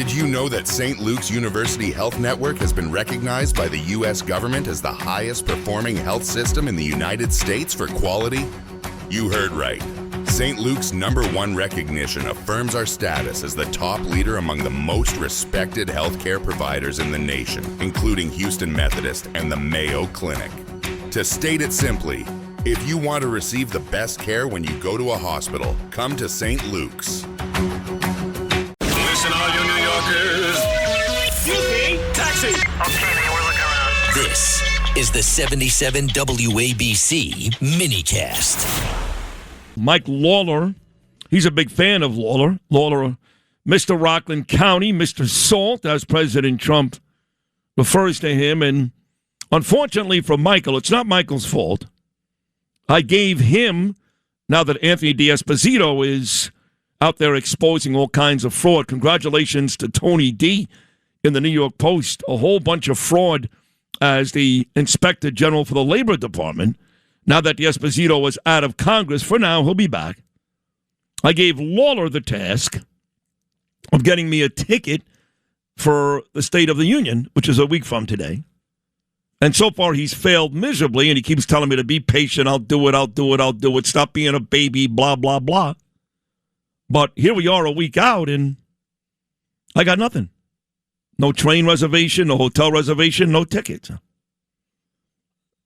Did you know that St. Luke's University Health Network has been recognized by the U.S. government as the highest performing health system in the United States for quality? You heard right. St. Luke's #1 recognition affirms our status as the top leader among the most respected healthcare providers in the nation, including Houston Methodist and the Mayo Clinic. To state it simply, if you want to receive the best care when you go to a hospital, come to St. Luke's. Listen, all you New Yorkers. Excuse me, taxi. Okay, man, we're looking around. This is the 77 WABC minicast. Mike Lawler, he's a big fan of Lawler. Lawler, Mr. Rockland County, Mr. Salt, as President Trump refers to him. And unfortunately for Michael, it's not Michael's fault. I gave him, now that Anthony D'Esposito is out there exposing all kinds of fraud, congratulations to Tony D. in the New York Post, a whole bunch of fraud as the Inspector General for the Labor Department. Now that D'Esposito was out of Congress, for now, he'll be back. I gave Lawler the task of getting me a ticket for the State of the Union, which is a week from today. And so far, he's failed miserably, and he keeps telling me to be patient. I'll do it. Stop being a baby, blah, blah, blah. But here we are a week out, and I got nothing. No train reservation, no hotel reservation, no tickets.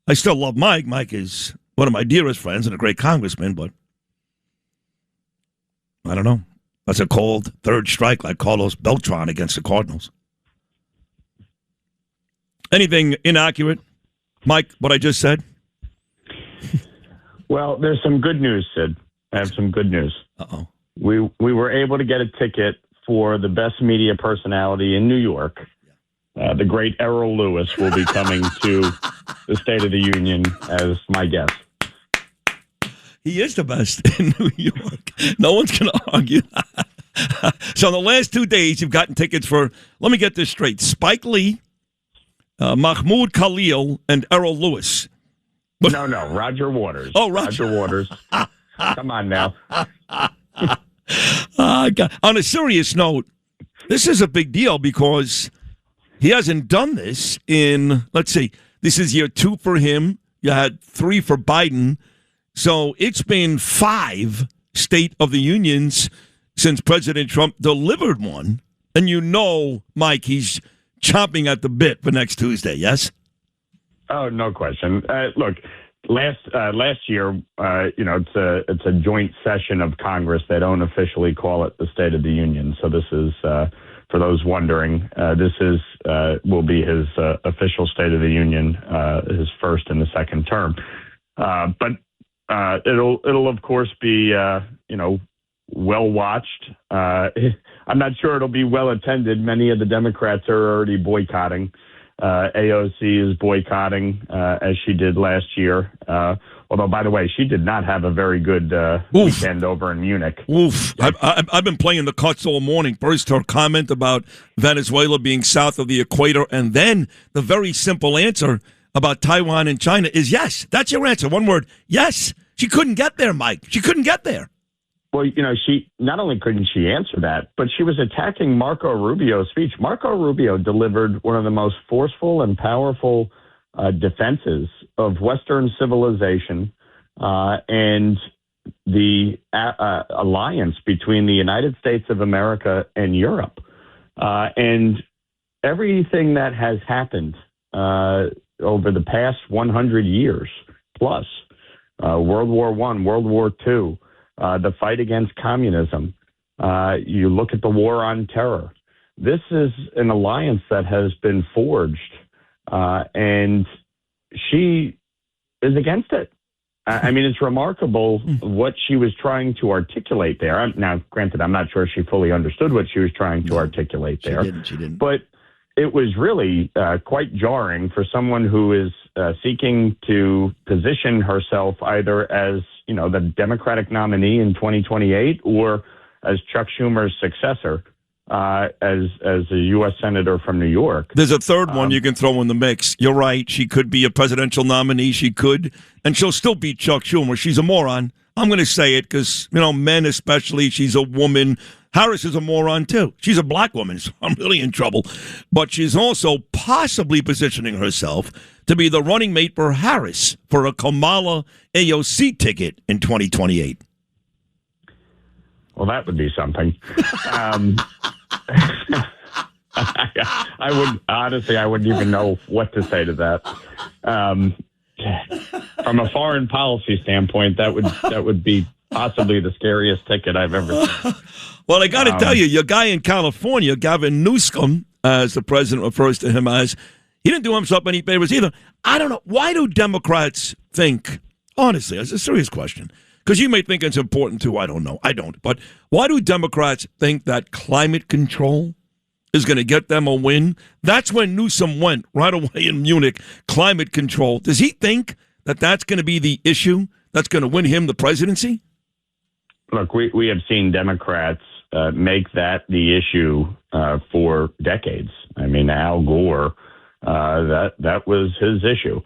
I still love Mike. Mike is one of my dearest friends and a great congressman, but I don't know. That's a cold third strike like Carlos Beltran against the Cardinals. Anything inaccurate, Mike, what I just said? Well, there's some good news, Sid. I have some good news. Uh-oh. We were able to get a ticket for the best media personality in New York. The great Errol Lewis will be coming to the State of the Union as my guest. He is the best in New York. No one's going to argue that. So in the last 2 days, you've gotten tickets for, let me get this straight, Spike Lee, Mahmoud Khalil, and Errol Lewis. No, Roger Waters. Oh, Roger Waters. Come on now. On a serious note, this is a big deal because he hasn't done this in, let's see, this is year 2 for him. You had 3 for Biden. So it's been 5 State of the Unions since President Trump delivered one. And you know, Mike, he's chomping at the bit for next Tuesday, yes? Oh, no question. Look, last year, it's a joint session of Congress. They don't officially call it the State of the Union. So this is, for those wondering, this will be his official State of the Union, his first and the second term. But it'll of course be well watched. I'm not sure it'll be well attended. Many of the Democrats are already boycotting. AOC is boycotting as she did last year. Although, by the way, she did not have a very good weekend over in Munich. Oof. I've been playing the cuts all morning. First, her comment about Venezuela being south of the equator, and then the very simple answer about Taiwan and China is yes. That's your answer. One word. Yes. She couldn't get there, Mike. She couldn't get there. Well, she not only couldn't she answer that, but she was attacking Marco Rubio's speech. Marco Rubio delivered one of the most forceful and powerful defenses of Western civilization and the alliance between the United States of America and Europe. And everything that has happened over the past 100 years plus, World War I, World War II, the fight against communism, you look at the war on terror. This is an alliance that has been forged, and she is against it. I mean, it's remarkable what she was trying to articulate there. Now, granted, I'm not sure she fully understood what she was trying to articulate there. She didn't. But it was really quite jarring for someone who is seeking to position herself either as, the Democratic nominee in 2028 or as Chuck Schumer's successor as a U.S. Senator from New York. There's a third one you can throw in the mix. You're right. She could be a presidential nominee. She could. And she'll still beat Chuck Schumer. She's a moron. I'm going to say it because, men especially, she's a woman. Harris is a moron, too. She's a black woman, so I'm really in trouble. But she's also possibly positioning herself to be the running mate for Harris for a Kamala AOC ticket in 2028. Well, that would be something. I wouldn't even know what to say to that. From a foreign policy standpoint, that would be possibly the scariest ticket I've ever seen. Well, I got to tell you, your guy in California, Gavin Newsom, as the president refers to him as, he didn't do himself any favors either. I don't know. Why do Democrats think, honestly, it's a serious question, because you may think it's important too. I don't know. I don't. But why do Democrats think that climate control is going to get them a win? That's when Newsom went right away in Munich, climate control. Does he think that that's going to be the issue that's going to win him the presidency? Look, we have seen Democrats make that the issue for decades. I mean, Al Gore, that was his issue.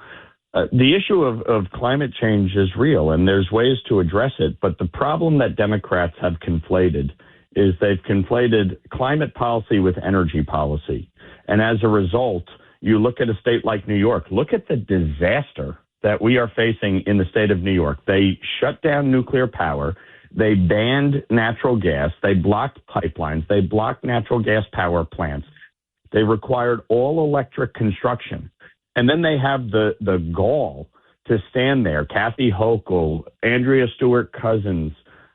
The issue of climate change is real, and there's ways to address it. But the problem that Democrats have conflated is they've conflated climate policy with energy policy. And as a result, you look at a state like New York. Look at the disaster that we are facing in the state of New York. They shut down nuclear power. They banned natural gas. They blocked pipelines. They blocked natural gas power plants. They required all electric construction. And then they have the gall to stand there. Kathy Hochul, Andrea Stewart-Cousins,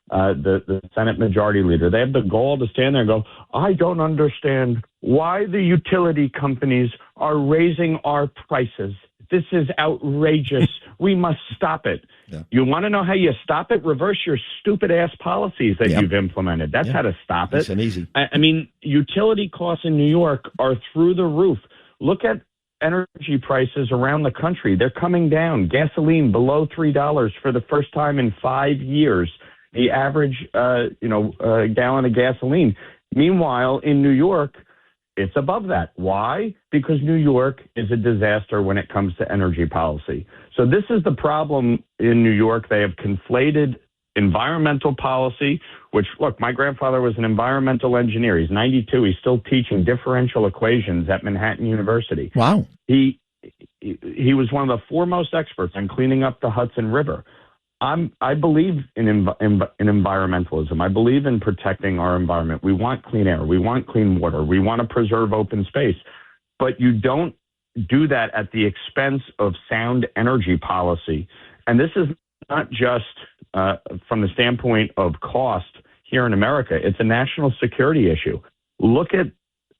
the Senate Majority Leader. They have the gall to stand there and go, I don't understand why the utility companies are raising our prices. This is outrageous. We must stop it. Yeah. You want to know how you stop it? Reverse your stupid-ass policies that you've implemented. That's how to stop it. That's easy. I mean, utility costs in New York are through the roof. Look at energy prices around the country. They're coming down. Gasoline below $3 for the first time in 5 years. The average, gallon of gasoline. Meanwhile, in New York, it's above that. Why? Because New York is a disaster when it comes to energy policy. So this is the problem in New York. They have conflated environmental policy, which, look, my grandfather was an environmental engineer. He's 92. He's still teaching differential equations at Manhattan University. Wow. He was one of the foremost experts on cleaning up the Hudson River. I believe in environmentalism. I believe in protecting our environment. We want clean air. We want clean water. We want to preserve open space. But you don't do that at the expense of sound energy policy. And this is not just from the standpoint of cost here in America. It's a national security issue. Look at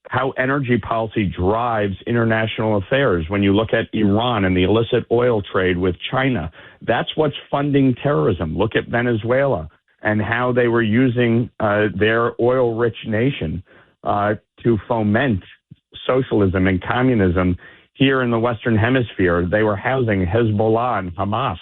how energy policy drives international affairs. When you look at Iran and the illicit oil trade with China, that's what's funding terrorism. Look at Venezuela and how they were using their oil-rich nation to foment socialism and communism here in the Western Hemisphere. They were housing Hezbollah and Hamas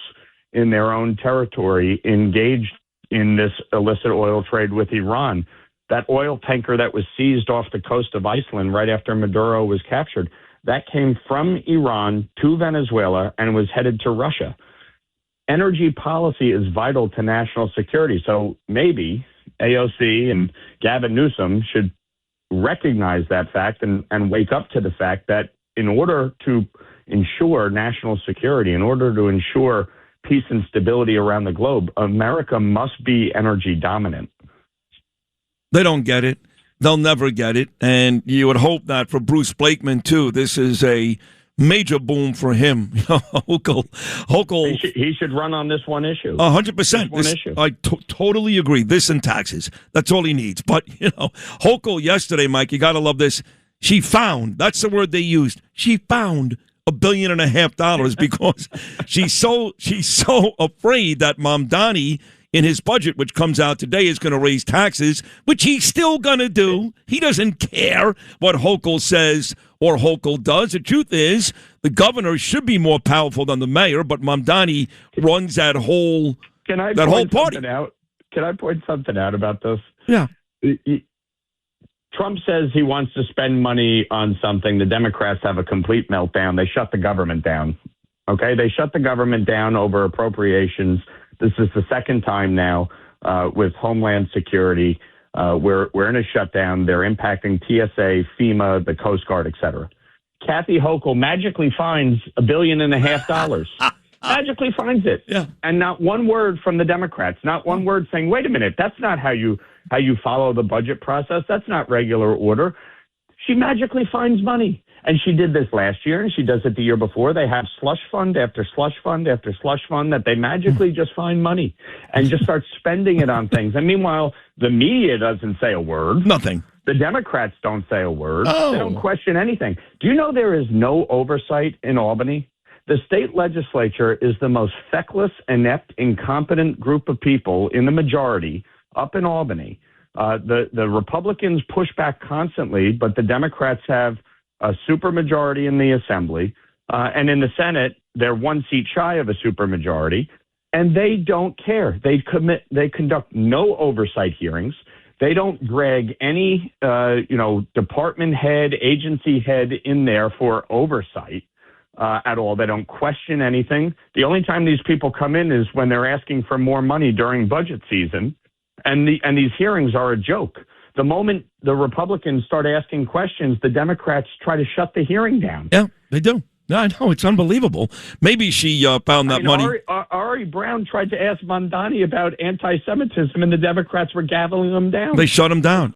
in their own territory, engaged in this illicit oil trade with Iran. That oil tanker that was seized off the coast of Iceland right after Maduro was captured, that came from Iran to Venezuela and was headed to Russia. Energy policy is vital to national security. So maybe AOC and Gavin Newsom should recognize that fact and wake up to the fact that in order to ensure national security, in order to ensure peace and stability around the globe, America must be energy dominant. They don't get it. They'll never get it. And you would hope that for Bruce Blakeman, too. This is a major boom for him. Hochul. He should run on this one issue. 100%. I totally agree. This and taxes. That's all he needs. But, Hochul yesterday, Mike, you got to love this. She found, that's the word they used. She found $1.5 billion because she's so afraid that Mamdani in his budget, which comes out today, is going to raise taxes, which he's still going to do. He doesn't care what Hochul says or Hochul does. The truth is, the governor should be more powerful than the mayor, but Mamdani runs that whole party. Can I point something out about this? Yeah. Trump says he wants to spend money on something. The Democrats have a complete meltdown. They shut the government down. Okay? They shut the government down over appropriations This is the second time now with Homeland Security. We're in a shutdown. They're impacting TSA, FEMA, the Coast Guard, et cetera. Kathy Hochul magically finds $1.5 billion. Magically finds it. Yeah. And not one word from the Democrats, not one word saying, wait a minute, that's not how you follow the budget process. That's not regular order. She magically finds money. And she did this last year, and she does it the year before. They have slush fund after slush fund after slush fund that they magically just find money and just start spending it on things. And meanwhile, the media doesn't say a word. Nothing. The Democrats don't say a word. Oh. They don't question anything. Do you know there is no oversight in Albany? The state legislature is the most feckless, inept, incompetent group of people in the majority up in Albany. The Republicans push back constantly, but the Democrats have a supermajority in the Assembly, and in the Senate, they're one seat shy of a supermajority, and they don't care. They conduct no oversight hearings. They don't drag any, department head, agency head in there for oversight at all. They don't question anything. The only time these people come in is when they're asking for more money during budget season, and these hearings are a joke. The moment the Republicans start asking questions, the Democrats try to shut the hearing down. Yeah, they do. I know. It's unbelievable. Maybe she found that money. Ari Brown tried to ask Mondani about anti-Semitism, and the Democrats were gaveling them down. They shut him down.